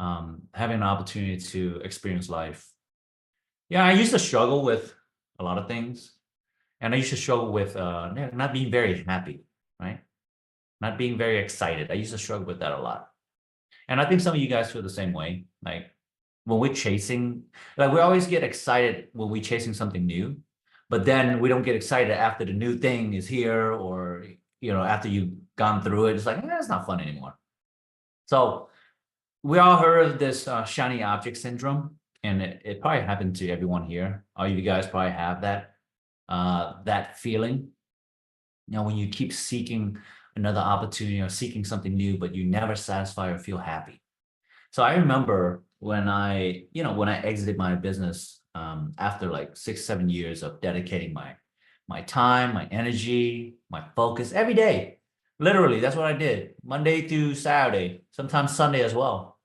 having an opportunity to experience life. Yeah, I used to struggle with a lot of things, and I used to struggle with not being very happy, right? Not being very excited. I used to struggle with that a lot. And I think some of you guys feel the same way. Like when we're chasing, like we always get excited when we're chasing something new, but then we don't get excited after the new thing is here or, after you've gone through it. It's like, it's not fun anymore. So we all heard of this shiny object syndrome, and it probably happened to everyone here. All of you guys probably have that feeling. When you keep seeking another opportunity or seeking something new, but you never satisfy or feel happy. So I remember when I exited my business after like 6, 7 years of dedicating my time, my energy, my focus every day. Literally, that's what I did, Monday through Saturday, sometimes Sunday as well.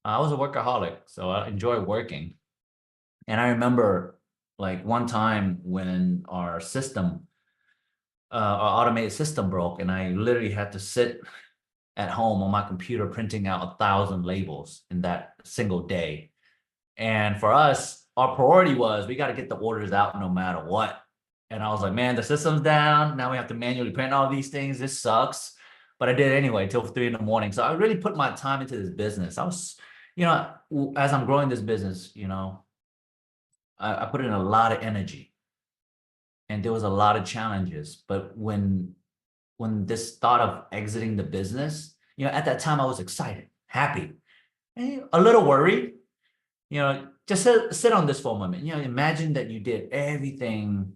I was a workaholic, so I enjoy working. And I remember like one time when our automated system broke, and I literally had to sit at home on my computer printing out 1,000 labels in that single day. And for us, our priority was we got to get the orders out no matter what. And I was like, man, the system's down. Now we have to manually print all these things. This sucks. But I did it anyway till 3 in the morning. So I really put my time into this business. As I'm growing this business, I put in a lot of energy, and there was a lot of challenges. But when this thought of exiting the business, at that time I was excited, happy, and a little worried. Just sit on this for a moment. Imagine that you did everything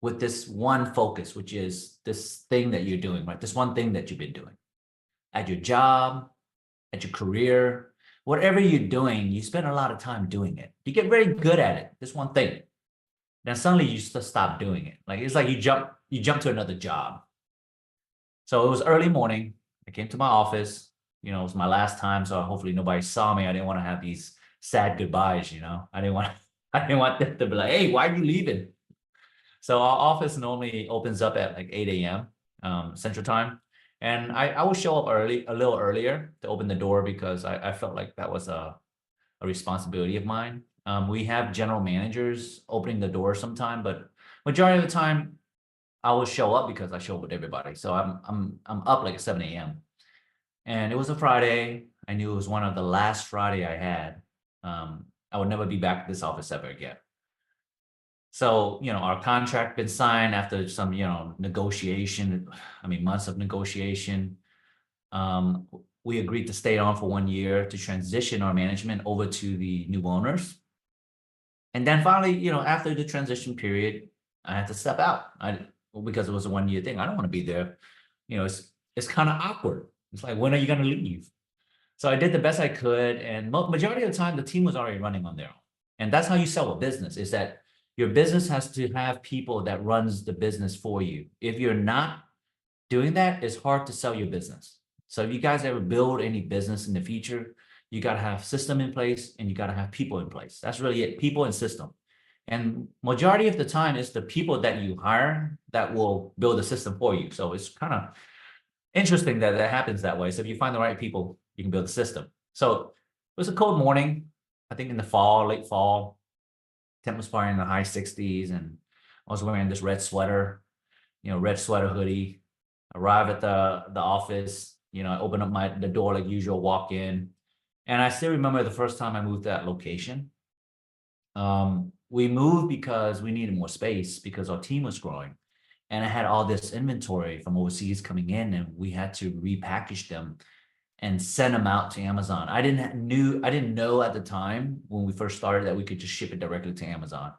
with this one focus, which is this thing that you're doing, right? This one thing that you've been doing at your job, at your career, whatever you're doing, you spend a lot of time doing it. You get very good at it, this one thing. Then suddenly you just stop doing it. Like it's like you jump to another job. So it was early morning. I came to my office. It was my last time, so hopefully nobody saw me. I didn't want to have these sad goodbyes. I didn't want I didn't want them to be like, "Hey, why are you leaving?" So our office normally opens up at like 8 a.m. Central Time, and I would show up a little earlier to open the door because I felt like that was a responsibility of mine. We have general managers opening the door sometime, but majority of the time I will show up because I show up with everybody. So I'm up like 7 a.m. And it was a Friday. I knew it was one of the last Friday I had. I would never be back at this office ever again. So, our contract been signed after some, negotiation, months of negotiation. We agreed to stay on for 1 year to transition our management over to the new owners. And then finally, after the transition period, I had to step out. Because it was a 1 year thing. I don't want to be there. It's kind of awkward. It's like, when are you going to leave? So I did the best I could, and majority of the time, the team was already running on their own. And that's how you sell a business: is that your business has to have people that runs the business for you. If you're not doing that, it's hard to sell your business. So if you guys ever build any business in the future, you got to have system in place and you got to have people in place. That's really it: people and system. And majority of the time, it's the people that you hire that will build a system for you. So it's kind of interesting that that happens that way. So if you find the right people, you can build a system. So it was a cold morning, I think in the fall, late fall. Temp was probably in the high 60s, and I was wearing this red sweater, red sweater hoodie. Arrive at the office, I open up the door like usual, walk in, and I still remember the first time I moved to that location. We moved because we needed more space because our team was growing, and I had all this inventory from overseas coming in, and we had to repackage them and send them out to Amazon. I didn't know at the time when we first started that we could just ship it directly to Amazon.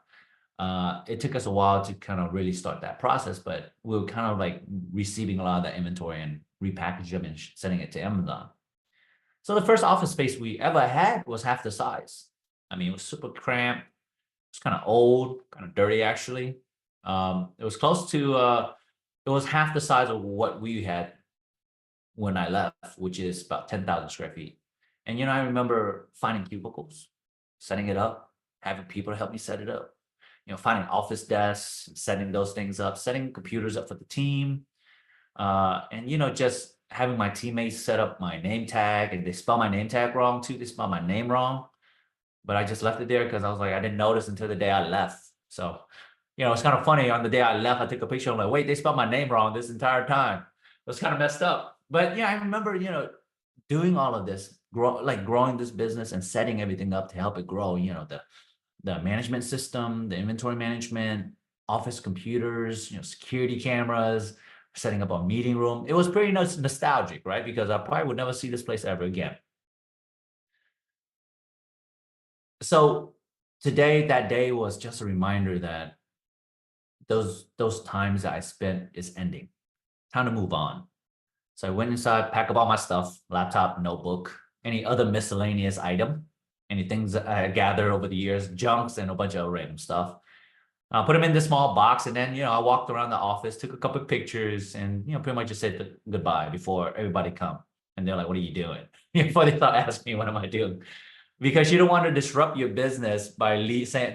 It took us a while to kind of really start that process, but we were kind of like receiving a lot of that inventory and repackaging them and sending it to Amazon. So the first office space we ever had was half the size. It was super cramped. It was kind of old, kind of dirty actually. It was close to it was half the size of what we had when I left, which is about 10,000 square feet. And I remember finding cubicles, setting it up, having people to help me set it up. Finding office desks, setting those things up, setting computers up for the team, and just having my teammates set up my name tag, and they spell my name tag wrong too. They spell my name wrong, but I just left it there because I was like, I didn't notice until the day I left. So, it's kind of funny. On the day I left, I took a picture. I'm like, wait, they spelled my name wrong this entire time. It was kind of messed up. But yeah, I remember, doing all of this, growing this business and setting everything up to help it grow. The management system, the inventory management, office computers, security cameras, setting up a meeting room. It was pretty nostalgic, right? Because I probably would never see this place ever again. So today, that day was just a reminder that those times that I spent is ending. Time to move on. So I went inside, pack up all my stuff, laptop, notebook, any other miscellaneous item, any things that I gathered over the years, junks and a bunch of random stuff. I put them in this small box, and then I walked around the office, took a couple of pictures, and pretty much just said goodbye before everybody come. And they're like, "What are you doing?" Before they start asking me, "What am I doing?" Because you don't want to disrupt your business by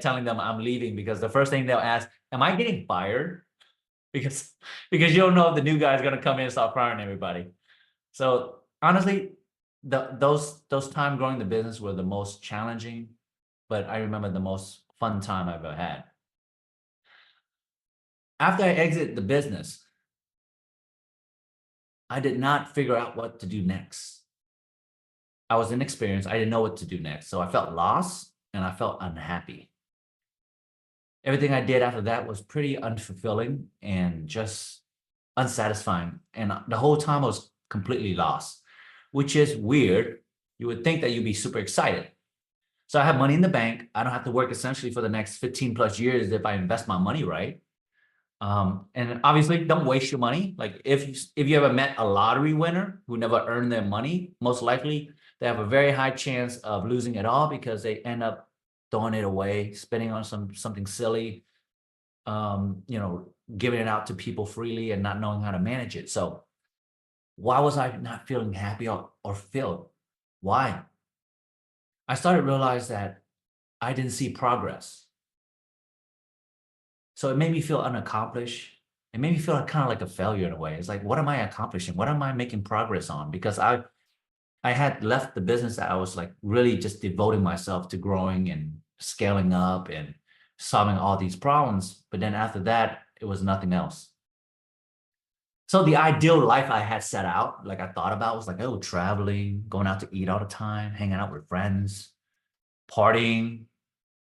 telling them I'm leaving, because the first thing they'll ask, "Am I getting fired?" Because you don't know if the new guy is going to come in and start firing everybody. So honestly, those time growing the business were the most challenging, but I remember the most fun time I've ever had. After I exit the business, I did not figure out what to do next. I was inexperienced. I didn't know what to do next. So I felt lost and I felt unhappy. Everything I did after that was pretty unfulfilling and just unsatisfying. And the whole time I was completely lost, which is weird. You would think that you'd be super excited. So I have money in the bank. I don't have to work essentially for the next 15 plus years if I invest my money right. And obviously don't waste your money. Like if you ever met a lottery winner who never earned their money, most likely they have a very high chance of losing it all because they end up throwing it away, spending on something silly, giving it out to people freely and not knowing how to manage it. So why was I not feeling happy or filled? Why? I started to realize that I didn't see progress. So it made me feel unaccomplished. It made me feel kind of like a failure in a way. It's like, what am I accomplishing? What am I making progress on? Because I had left the business that I was like really just devoting myself to growing and scaling up and solving all these problems. But then after that, it was nothing else. So the ideal life I had set out, like I thought about, was like, oh, traveling, going out to eat all the time, hanging out with friends, partying.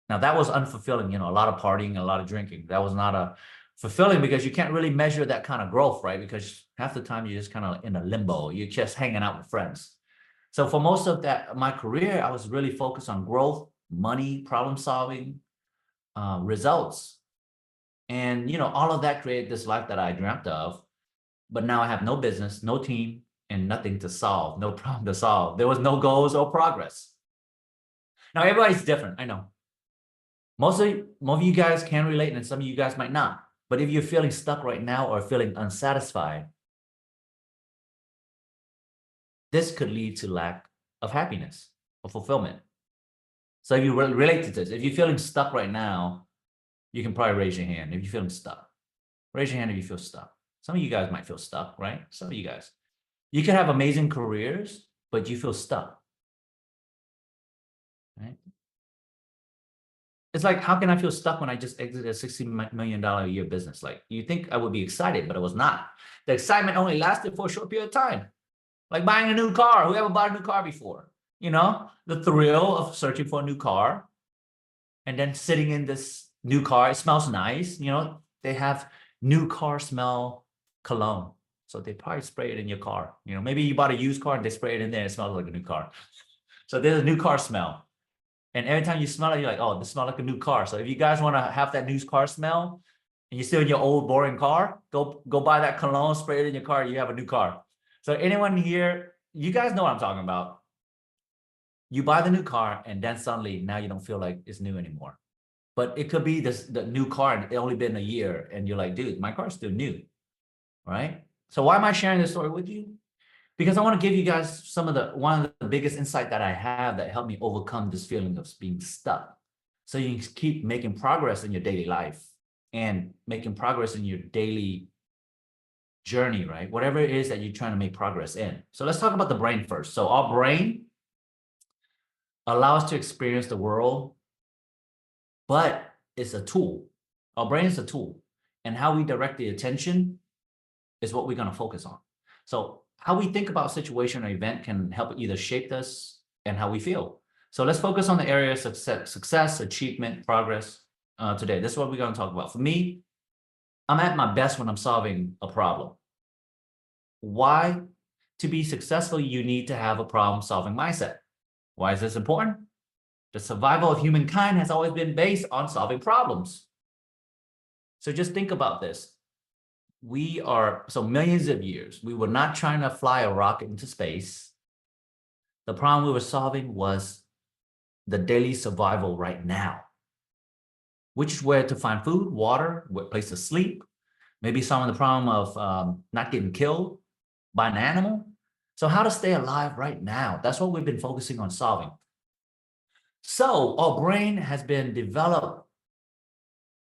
Now that was unfulfilling, a lot of partying, a lot of drinking. That was not a fulfilling because you can't really measure that kind of growth, right? Because half the time you're just kind of in a limbo. You're just hanging out with friends. So for most of my career, I was really focused on growth, money, problem solving, results. And, all of that created this life that I dreamt of. But now I have no business, no team, and nothing to solve, no problem to solve. There was no goals or progress. Now everybody's different, I know. Most of you guys can relate, and some of you guys might not. But if you're feeling stuck right now or feeling unsatisfied, this could lead to lack of happiness or fulfillment. So if you relate to this, if you're feeling stuck right now, you can probably raise your hand if you're feeling stuck. Raise your hand if you feel stuck. Some of you guys might feel stuck, right? Some of you guys. You can have amazing careers, but you feel stuck, right? It's like, how can I feel stuck when I just exited a $60 million a year business? Like, you think I would be excited, but I was not. The excitement only lasted for a short period of time. Like buying a new car. Whoever bought a new car before? The thrill of searching for a new car and then sitting in this new car. It smells nice. They have new car smell cologne. So they probably spray it in your car. Maybe you bought a used car and they spray it in there and it smells like a new car. So there's a new car smell. And every time you smell it, you're like, oh, this smells like a new car. So if you guys want to have that new car smell and you're still in your old boring car, go buy that cologne, spray it in your car, you have a new car. So anyone here, you guys know what I'm talking about. You buy the new car and then suddenly now you don't feel like it's new anymore. But it could be the new car and it only been a year and you're like, dude, my car's still new, right? So why am I sharing this story with you? Because I want to give you guys one of the biggest insight that I have that helped me overcome this feeling of being stuck. So you can keep making progress in your daily life and making progress in your daily journey, right? Whatever it is that you're trying to make progress in. So let's talk about the brain first. So our brain allows us to experience the world, but it's a tool. Our brain is a tool, and how we direct the attention is what we're going to focus on. So how we think about situation or event can help either shape us and how we feel. So let's focus on the area of success, achievement, progress today. This is what we're going to talk about. For me, I'm at my best when I'm solving a problem. Why? To be successful, you need to have a problem-solving mindset. Why is this important? The survival of humankind has always been based on solving problems. So just think about this. So millions of years, we were not trying to fly a rocket into space. The problem we were solving was the daily survival right now, which is where to find food, water, what place to sleep, maybe solving the problem of not getting killed by an animal. So how to stay alive right now. That's what we've been focusing on solving. So our brain has been developed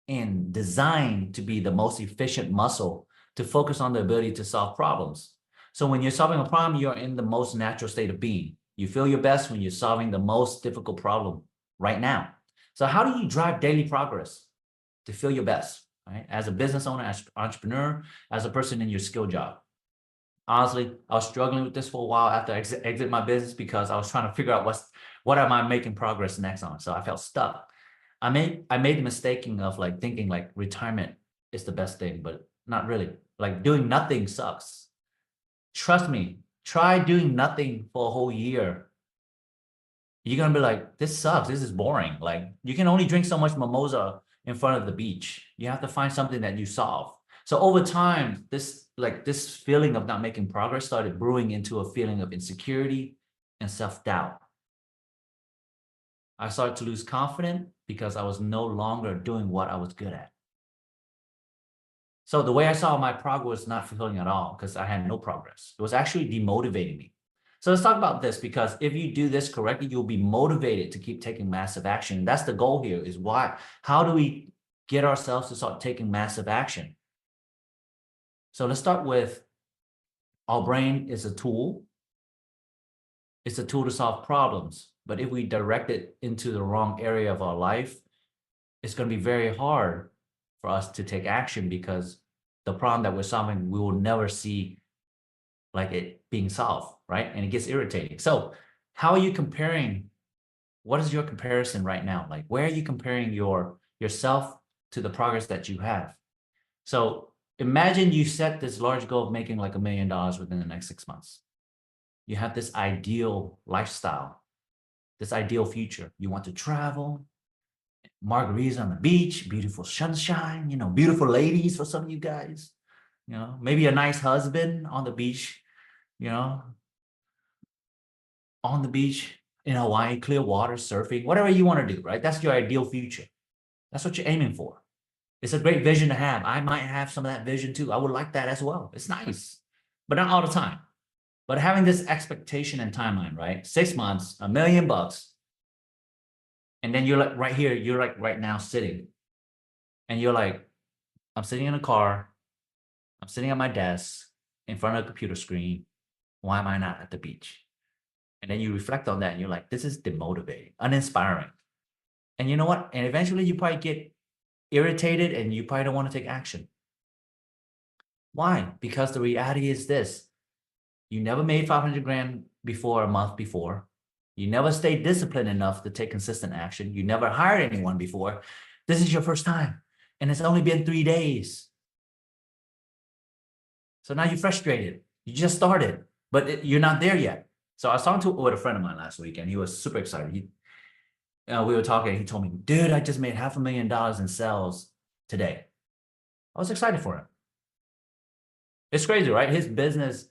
and designed to be the most efficient muscle to focus on the ability to solve problems. So when you're solving a problem, you're in the most natural state of being. You feel your best when you're solving the most difficult problem right now. So how do you drive daily progress to feel your best, right? As a business owner, as an entrepreneur, as a person in your skill job. Honestly, I was struggling with this for a while after I exit my business because I was trying to figure out what am I making progress next on. So I felt stuck. I made the mistake of like thinking like retirement is the best thing, but not really. Like doing nothing sucks. Trust me, try doing nothing for a whole year. You're gonna be like, this sucks. This is boring. Like you can only drink so much mimosa in front of the beach. You have to find something that you solve. So over time, this feeling of not making progress started brewing into a feeling of insecurity and self-doubt. I started to lose confidence because I was no longer doing what I was good at. So the way I saw my progress was not fulfilling at all because I had no progress. It was actually demotivating me. So let's talk about this, because if you do this correctly, you'll be motivated to keep taking massive action. That's the goal here, is why. How do we get ourselves to start taking massive action? So let's start with our brain is a tool. It's a tool to solve problems. But if we direct it into the wrong area of our life, it's going to be very hard for us to take action, because the problem that we're solving, we will never see like it being solved, right? And it gets irritating. So how are you comparing? What is your comparison right now? Like, where are you comparing yourself to the progress that you have? So imagine you set this large goal of making like $1 million within the next 6 months. You have this ideal lifestyle, this ideal future. You want to travel, margaritas on the beach, beautiful sunshine, beautiful ladies for some of you guys, maybe a nice husband on the beach, on the beach in Hawaii, clear water, surfing, whatever you want to do, right? That's your ideal future. That's what you're aiming for. It's a great vision to have. I might have some of that vision too. I would like that as well. It's nice, but not all the time. But having this expectation and timeline, right? 6 months, $1 million. And then you're like right here, you're like right now sitting. And you're like, I'm sitting in a car. I'm sitting at my desk in front of a computer screen. Why am I not at the beach? And then you reflect on that and you're like, this is demotivating, uninspiring. And you know what? And eventually you probably get irritated and you probably don't want to take action. Why? Because the reality is this. You never made 500 grand before a month before. You never stayed disciplined enough to take consistent action. You never hired anyone before. This is your first time. And it's only been 3 days. So now you're frustrated. You just started, but you're not there yet. So I was talking with a friend of mine last week, and he was super excited. We were talking, and he told me, dude, I just made $500,000 in sales today. I was excited for him. It's crazy, right? His business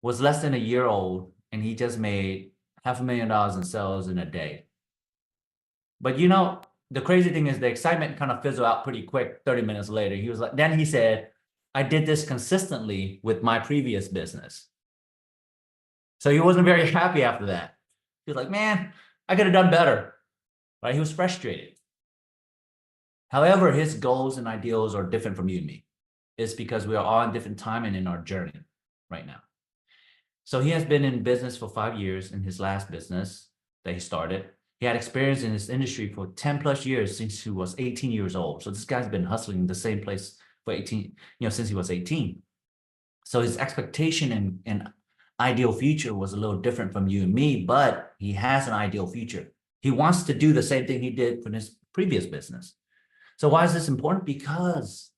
was less than a year old, and he just made $500,000 in sales in a day. But the crazy thing is the excitement kind of fizzled out pretty quick. 30 minutes later, he was like, then he said, I did this consistently with my previous business. So he wasn't very happy after that. He was like, man, I could have done better, right? He was frustrated. However, his goals and ideals are different from you and me. is because we are all in different time and in our journey right now. So he has been in business for 5 years in his last business that he started. He had experience in this industry for 10 plus years since he was 18 years old. So this guy's been hustling in the same place for 18, since he was 18. So his expectation and ideal future was a little different from you and me, but he has an ideal future. He wants to do the same thing he did for his previous business. So why is this important? Because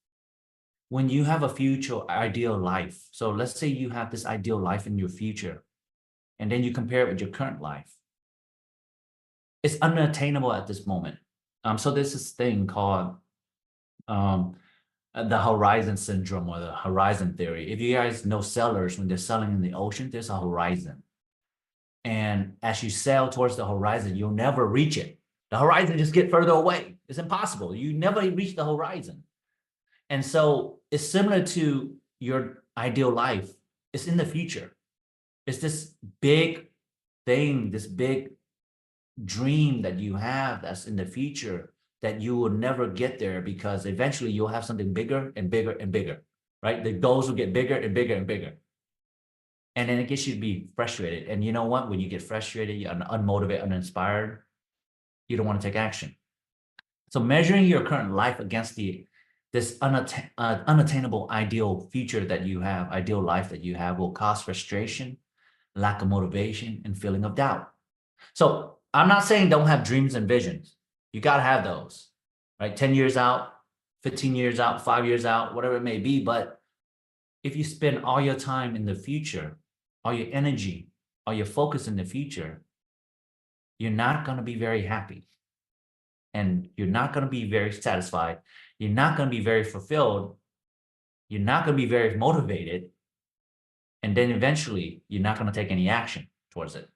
when you have a future ideal life, so let's say you have this ideal life in your future, and then you compare it with your current life, it's unattainable at this moment. So there's this thing called the horizon syndrome or the horizon theory. If you guys know sailors, when they're sailing in the ocean, there's a horizon. And as you sail towards the horizon, you'll never reach it. The horizon just get further away. It's impossible. You never reach the horizon. And so it's similar to your ideal life. It's in the future. It's this big thing, this big dream that you have that's in the future that you will never get there because eventually you'll have something bigger and bigger and bigger, right? The goals will get bigger and bigger and bigger. And then it gets you to be frustrated. And you know what? When you get frustrated, you're unmotivated, uninspired, you don't want to take action. So measuring your current life against this unattainable ideal future that you have, ideal life that you have, will cause frustration, lack of motivation, and feeling of doubt. So I'm not saying don't have dreams and visions. You got to have those, right? 10 years out, 15 years out, 5 years out, whatever it may be. But if you spend all your time in the future, all your energy, all your focus in the future, you're not going to be very happy. And you're not going to be very satisfied. You're not going to be very fulfilled. You're not going to be very motivated. And then eventually, you're not going to take any action towards it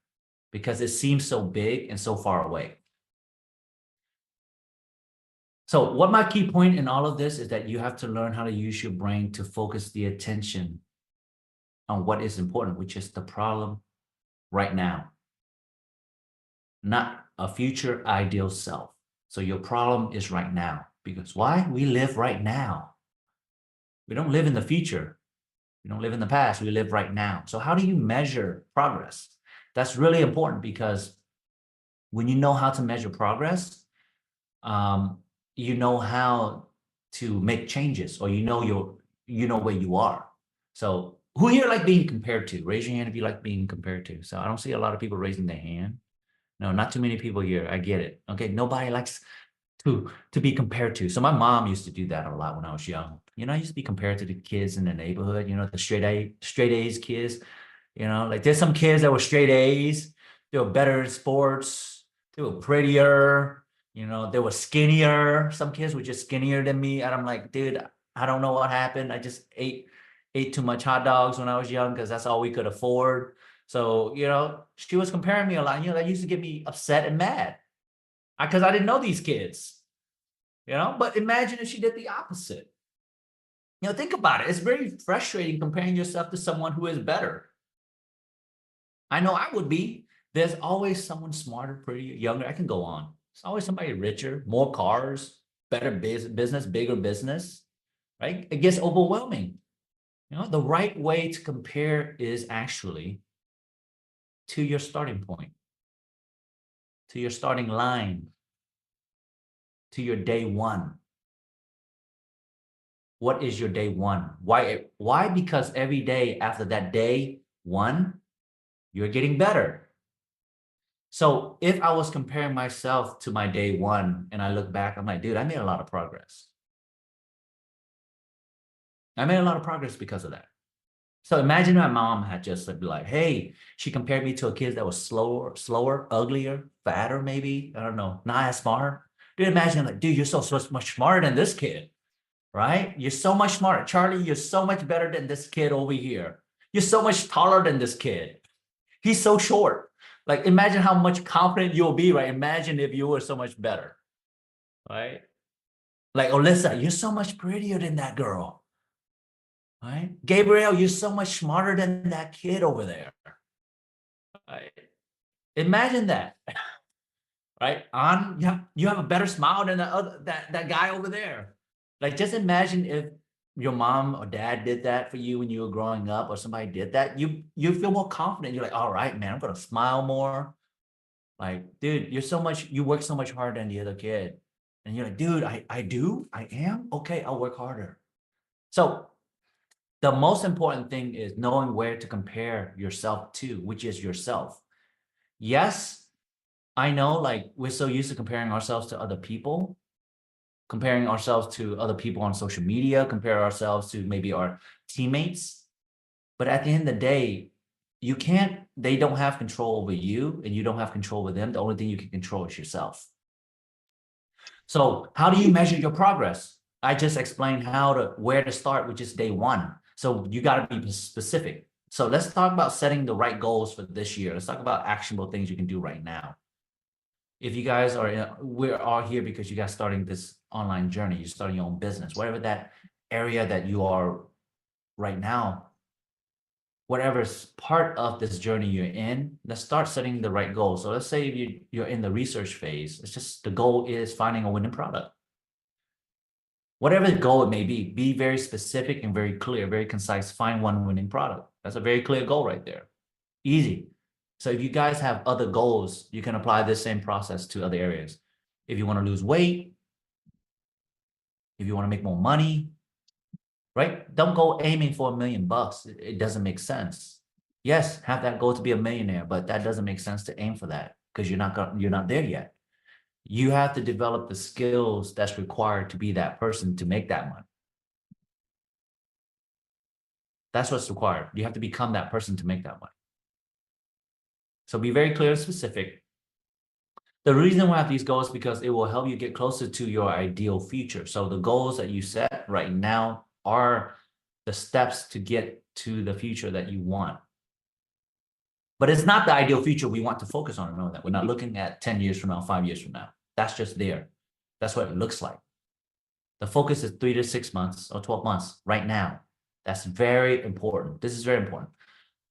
because it seems so big and so far away. So what my key point in all of this is that you have to learn how to use your brain to focus the attention on what is important, which is the problem right now, not a future ideal self. So your problem is right now. Because why? We live right now. We don't live in the future. We don't live in the past. We live right now. So how do you measure progress? That's really important because when you know how to measure progress, you know how to make changes, or you know where you are. So who here like being compared to? Raise your hand if you like being compared to. So I don't see a lot of people raising their hand. No, not too many people here. I get it. Okay, nobody likes to be compared to. So my mom used to do that a lot when I was young. I used to be compared to the kids in the neighborhood, the straight A's kids. Like there's some kids that were straight A's. They were better at sports. They were prettier. They were skinnier. Some kids were just skinnier than me. And I'm like, dude, I don't know what happened. I just ate too much hot dogs when I was young because that's all we could afford. So, she was comparing me a lot. That used to get me upset and mad because I didn't know these kids. But imagine if she did the opposite. Think about it. It's very frustrating comparing yourself to someone who is better. I know I would be. There's always someone smarter, prettier, younger. I can go on. There's always somebody richer, more cars, better business, bigger business, right? It gets overwhelming. The right way to compare is actually to your starting point, to your starting line, to your day one. What is your day one? Why? Because every day after that day one, you're getting better. So if I was comparing myself to my day one and I look back, I'm like, dude, I made a lot of progress. I made a lot of progress because of that. So imagine my mom had just be like, hey, she compared me to a kid that was slower, uglier, fatter, maybe. I don't know, not as smart. Dude, imagine like, dude, you're so much smarter than this kid, right? You're so much smarter. Charlie, you're so much better than this kid over here. You're so much taller than this kid. He's so short. Like, imagine how much confident you'll be, right? Imagine if you were so much better, right? Like, Alyssa, you're so much prettier than that girl, right? Gabriel, you're so much smarter than that kid over there, right? Imagine that, right? You have a better smile than that guy over there. Like, just imagine if your mom or dad did that for you when you were growing up, or somebody did that, you feel more confident. You're like, all right, man, I'm gonna smile more. Like, dude, you work so much harder than the other kid. And you're like, dude, I am? Okay, I'll work harder. So the most important thing is knowing where to compare yourself to, which is yourself. Yes, I know, like, we're so used to comparing ourselves to other people, comparing ourselves to other people on social media, compare ourselves to maybe our teammates. But at the end of the day, they don't have control over you and you don't have control over them. The only thing you can control is yourself. So how do you measure your progress? I just explained where to start, which is day one. So you got to be specific. So let's talk about setting the right goals for this year. Let's talk about actionable things you can do right now. If you guys we're all here because you guys starting this online journey, you're starting your own business, whatever that area that you are right now, whatever's part of this journey you're in, let's start setting the right goals. So let's say if you're in the research phase, it's just the goal is finding a winning product. Whatever the goal it may be very specific and very clear, very concise, find one winning product. That's a very clear goal right there. Easy. So if you guys have other goals, you can apply this same process to other areas. If you want to lose weight, if you want to make more money, right? Don't go aiming for $1 million. It doesn't make sense. Yes, have that goal to be a millionaire, but that doesn't make sense to aim for that because you're not there yet. You have to develop the skills that's required to be that person to make that money. That's what's required. You have to become that person to make that money. So be very clear and specific. The reason we have these goals is because it will help you get closer to your ideal future. So the goals that you set right now are the steps to get to the future that you want. But it's not the ideal future we want to focus on. Know that we're not looking at 10 years from now, 5 years from now. That's just there. That's what it looks like. The focus is 3 to 6 months or 12 months right now. That's very important. This is very important.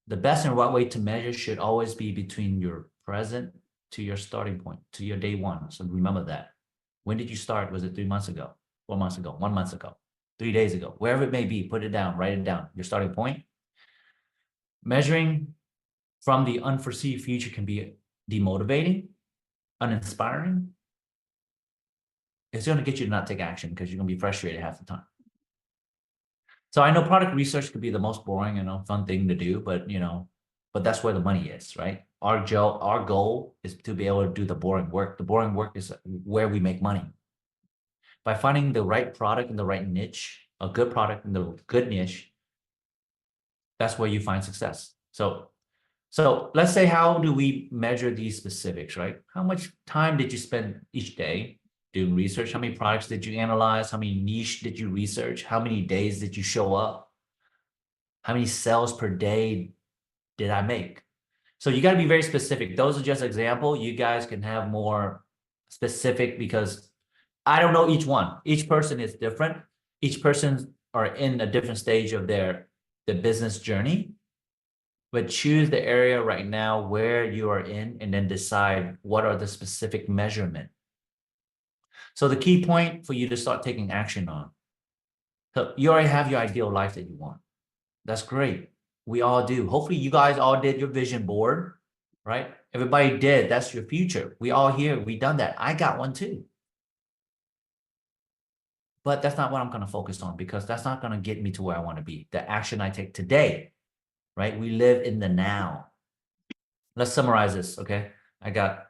The best and right way to measure should always be between your present to your starting point, to your day one. So remember that. When did you start? Was it 3 months ago, 4 months ago, 1 month ago, 3 days ago, wherever it may be, put it down, write it down, your starting point. Measuring from the unforeseen future can be demotivating, uninspiring. It's going to get you to not take action because you're going to be frustrated half the time. So I know product research could be the most boring and fun thing to do, but that's where the money is, right? Our goal is to be able to do the boring work. The boring work is where we make money. By finding the right product in the right niche, a good product in the good niche, that's where you find success. So let's say, how do we measure these specifics, right? How much time did you spend each day doing research? How many products did you analyze? How many niche did you research? How many days did you show up? How many sales per day did I make? So you got to be very specific. Those are just examples. You guys can have more specific because I don't know each one. Each person is different. Each person are in a different stage of the business journey. But choose the area right now where you are in and then decide what are the specific measurement. So the key point for you to start taking action on. So you already have your ideal life that you want. That's great. We all do. Hopefully you guys all did your vision board, right? Everybody did. That's your future. We all here. We done that. I got one too. But that's not what I'm going to focus on because that's not going to get me to where I want to be. The action I take today, right? We live in the now. Let's summarize this, okay?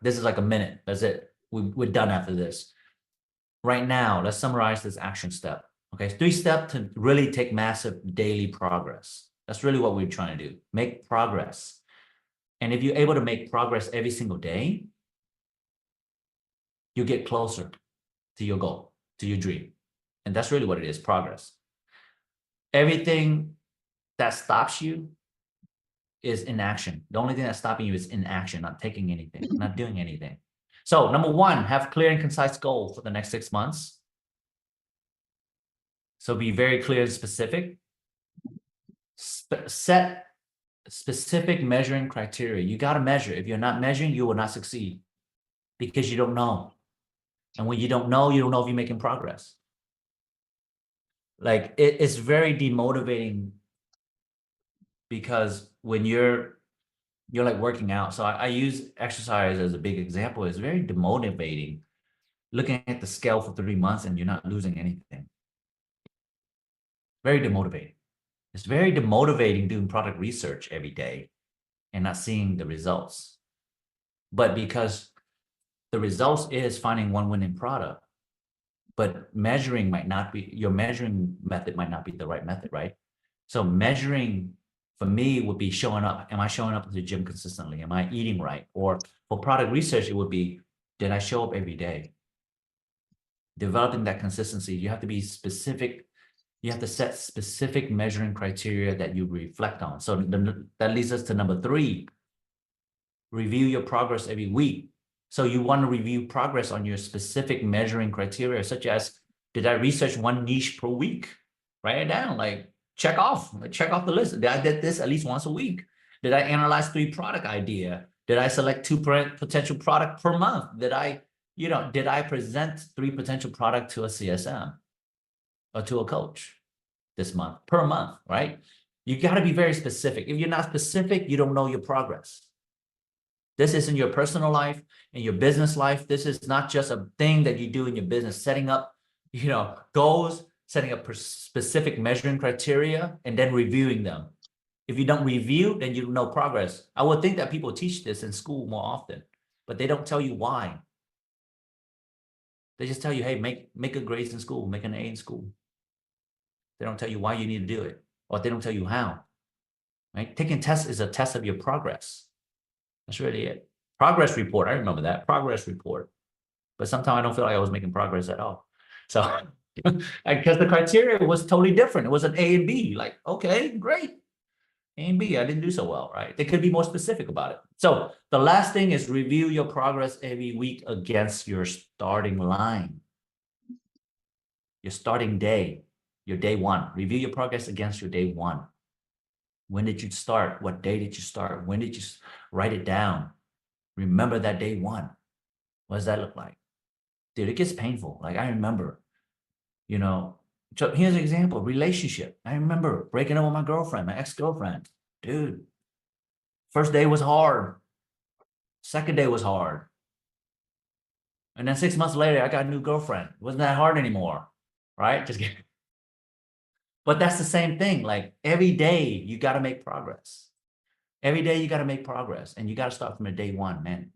This is like a minute. That's it. We're done after this. Right now, let's summarize this action step. Okay, 3 steps to really take massive daily progress. That's really what we're trying to do. Make progress. And if you're able to make progress every single day, you get closer to your goal, to your dream. And that's really what it is, progress. Everything that stops you is inaction. The only thing that's stopping you is inaction, not taking anything, not doing anything. So number 1, have clear and concise goals for the next 6 months. So be very clear and specific. Set specific measuring criteria. You got to measure. If you're not measuring, you will not succeed because you don't know. And when you don't know if you're making progress. Like it's very demotivating because when you're like working out. So I use exercise as a big example. It's very demotivating looking at the scale for 3 months and you're not losing anything. Very demotivating. It's very demotivating doing product research every day and not seeing the results. But because the results is finding one winning product, but measuring might not be, your measuring method might not be the right method, right? So measuring for me would be showing up. Am I showing up at the gym consistently? Am I eating right? Or for product research, it would be, did I show up every day? Developing that consistency, you have to be specific. You have to set specific measuring criteria that you reflect on. So that leads us to number 3. Review your progress every week. So you want to review progress on your specific measuring criteria, such as, did I research one niche per week? Write it down, like check off the list. Did I did this at least once a week? Did I analyze 3 product idea? Did I select 2 potential product per month? Did I present 3 potential product to a CSM or to a coach this month per month, right? You got to be very specific. If you're not specific, you don't know your progress. This is in your personal life, in your business life. This is not just a thing that you do in your business, setting up, goals, setting up specific measuring criteria, and then reviewing them. If you don't review, then you don't know progress. I would think that people teach this in school more often, but they don't tell you why. They just tell you, hey, make good grades in school, make an A in school. They don't tell you why you need to do it, or they don't tell you how, right? Taking tests is a test of your progress. That's really it. Progress report. I remember that progress report. But sometimes I don't feel like I was making progress at all. So because the criteria was totally different. It was an A and B. Like, okay, great. A and B, I didn't do so well, right? They could be more specific about it. So the last thing is review your progress every week against your starting line. Your starting day, your day 1. Review your progress against your day 1. When did you start? What day did you start? When did you write it down? Remember that day 1. What does that look like? Dude, it gets painful. Like I remember, so here's an example, relationship. I remember breaking up with my girlfriend, my ex-girlfriend. Dude, first day was hard. Second day was hard. And then 6 months later, I got a new girlfriend. It wasn't that hard anymore, right? Just kidding. But that's the same thing. Like every day you got to make progress. Every day you got to make progress, and you got to start from the day 1, man.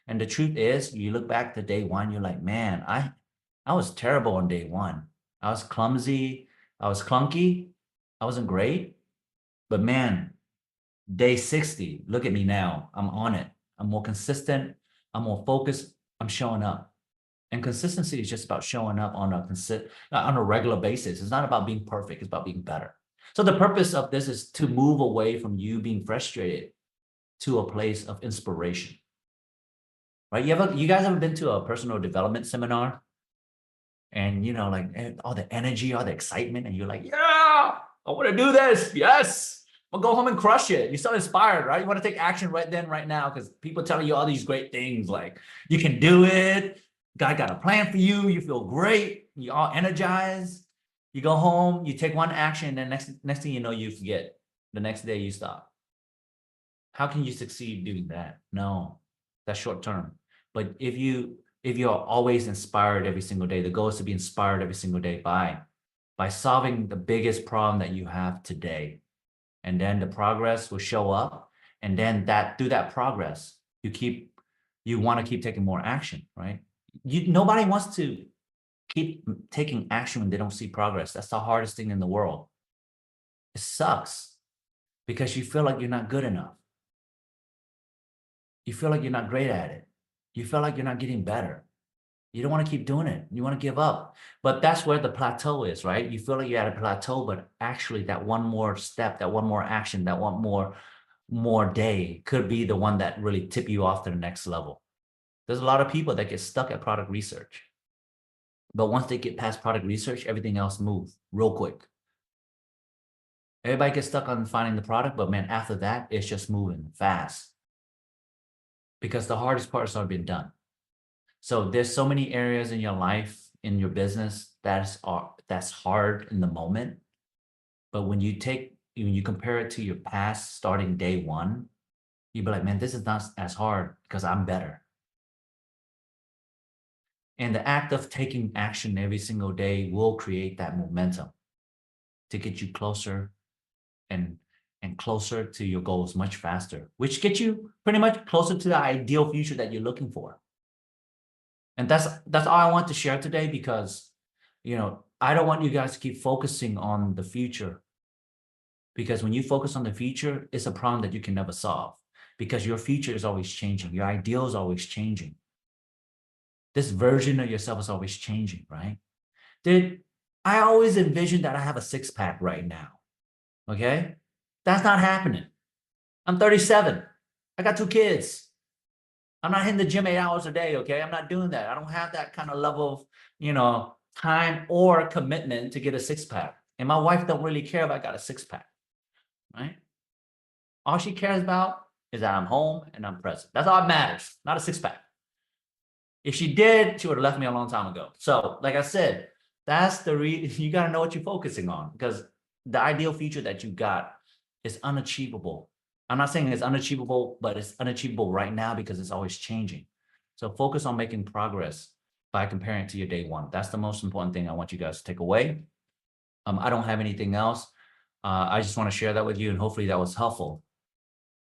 And the truth is, you look back to day 1, you're like, man, I was terrible on day 1. I was clumsy. I was clunky. I wasn't great. But man, day 60, look at me now. I'm on it. I'm more consistent. I'm more focused. I'm showing up. And consistency is just about showing up on a regular basis. It's not about being perfect. It's about being better. So the purpose of this is to move away from you being frustrated to a place of inspiration. Right? You guys ever been to a personal development seminar? And like all the energy, all the excitement, and you're like, yeah, I want to do this. Yes, I'll go home and crush it. You're so inspired, right? You want to take action right then, right now, because people telling you all these great things, like you can do it. God got a plan for you. You feel great. You all energized. You go home, you take one action, and then next thing you know, you forget. The next day you stop. How can you succeed doing that? No, that's short term. But if you're always inspired every single day, the goal is to be inspired every single day by solving the biggest problem that you have today. And then the progress will show up. And then through that progress, you want to keep taking more action, right? Nobody wants to keep taking action when they don't see progress. That's the hardest thing in the world. It sucks because you feel like you're not good enough. You feel like you're not great at it. You feel like you're not getting better. You don't want to keep doing it. You want to give up. But that's where the plateau is, right? You feel like you're at a plateau, but actually that one more step, that one more action, that one more day could be the one that really tip you off to the next level. There's a lot of people that get stuck at product research. But once they get past product research, everything else moves real quick. Everybody gets stuck on finding the product, but man, after that, it's just moving fast. Because the hardest part has already been done. So there's so many areas in your life, in your business, that's hard in the moment. But when you compare it to your past starting day one, you'd be like, man, this is not as hard because I'm better. And the act of taking action every single day will create that momentum to get you closer and closer to your goals much faster, which gets you pretty much closer to the ideal future that you're looking for. And that's all I want to share today, because, you know, I don't want you guys to keep focusing on the future, because when you focus on the future, it's a problem that you can never solve, because your future is always changing. Your ideal is always changing. This version of yourself is always changing, right? Dude, I always envision that I have a six-pack right now. Okay? That's not happening. I'm 37. I got 2 kids. I'm not hitting the gym 8 hours a day, okay? I'm not doing that. I don't have that kind of level of, you know, time or commitment to get a six-pack. And my wife don't really care if I got a six-pack, right? All she cares about is that I'm home and I'm present. That's all that matters, not a six-pack. If she did, she would have left me a long time ago. So, like I said, that's the you got to know what you're focusing on, because the ideal future that you got is unachievable. I'm not saying it's unachievable, but it's unachievable right now because it's always changing. So focus on making progress by comparing it to your day one. That's the most important thing I want you guys to take away. I don't have anything else. I just want to share that with you, and hopefully that was helpful.